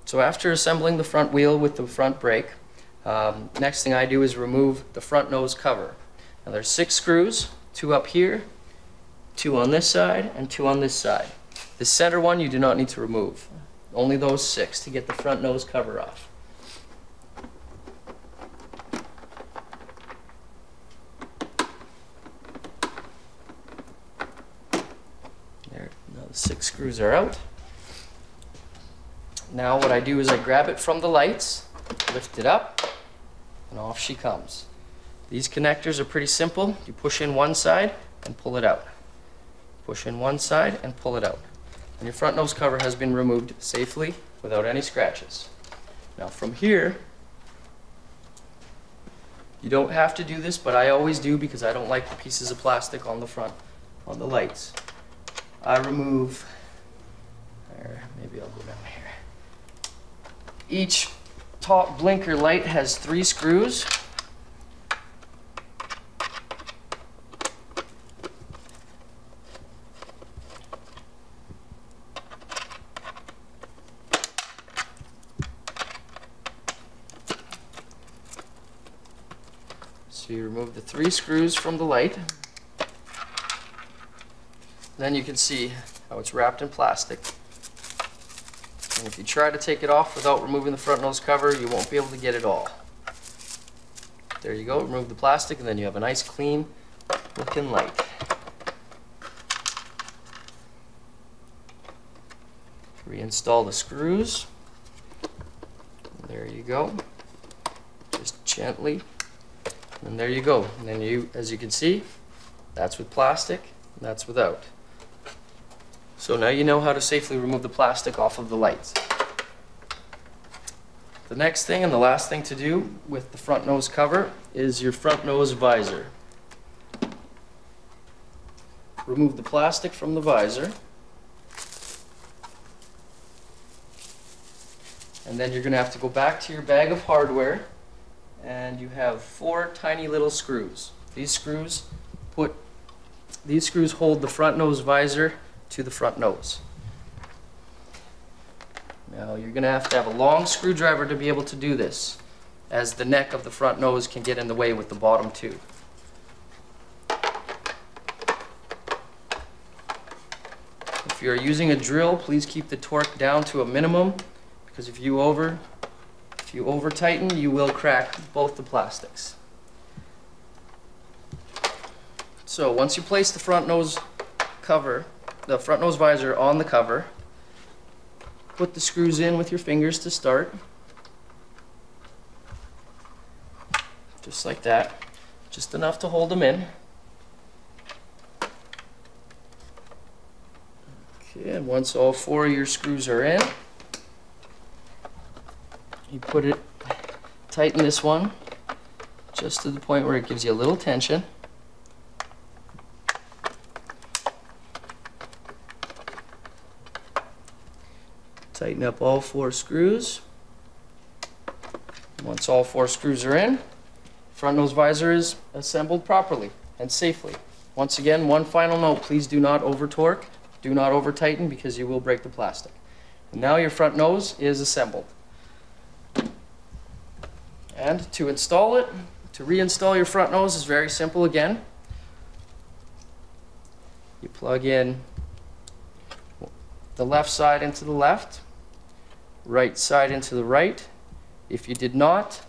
So after assembling the front wheel with the front brake, next thing I do is remove the front nose cover. Now there's 6 screws, 2 up here, 2 on this side, and 2 on this side. The center one you do not need to remove. Only those 6 to get the front nose cover off. There, now the 6 screws are out. Now what I do is I grab it from the lights, lift it up, and off she comes. These connectors are pretty simple. You push in one side and pull it out. Push in one side and pull it out. And your front nose cover has been removed safely without any scratches. Now from here, you don't have to do this, but I always do because I don't like the pieces of plastic on the front, on the lights. I remove, maybe I'll go down here. Each top blinker light has 3 screws. So you remove the 3 screws from the light. Then you can see how it's wrapped in plastic. And if you try to take it off without removing the front nose cover, you won't be able to get it all. There you go, remove the plastic, and then you have a nice clean looking light. Reinstall the screws. There you go. Just gently. And there you go. And then you, as you can see, that's with plastic, and that's without. So now you know how to safely remove the plastic off of the lights. The next thing and the last thing to do with the front nose cover is your front nose visor. Remove the plastic from the visor. And then you're going to have to go back to your bag of hardware, and you have 4 tiny little screws. These screws hold the front nose visor to the front nose. Now you're going to have a long screwdriver to be able to do this, as the neck of the front nose can get in the way with the bottom 2. If you're using a drill, please keep the torque down to a minimum, because if you over tighten, you will crack both the plastics. So once you place the front nose cover, the front nose visor on the cover, put the screws in with your fingers to start. Just like that. Just enough to hold them in. Okay, and once all 4 of your screws are in, you tighten this one just to the point where it gives you a little tension. Tighten up all 4 screws. Once all 4 screws are in, front nose visor is assembled properly and safely. Once again, one final note, please do not over torque, do not over tighten, because you will break the plastic. And now your front nose is assembled. And to install it, to reinstall your front nose is very simple again. You plug in the left side into the left, right side into the right. If you did not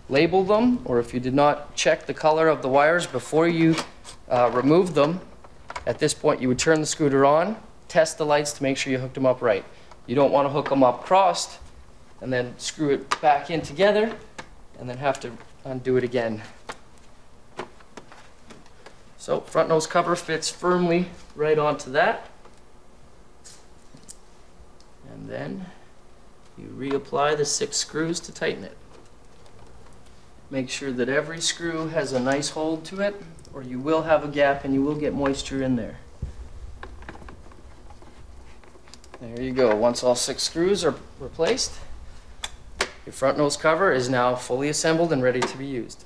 label them, or if you did not check the color of the wires before you removed them, at this point you would turn the scooter on, test the lights to make sure you hooked them up right. You don't want to hook them up crossed and then screw it back in together and then have to undo it again. So front nose cover fits firmly right onto that. And then you reapply the 6 screws to tighten it. Make sure that every screw has a nice hold to it, or you will have a gap and you will get moisture in there. There you go. Once all 6 screws are replaced, your front nose cover is now fully assembled and ready to be used.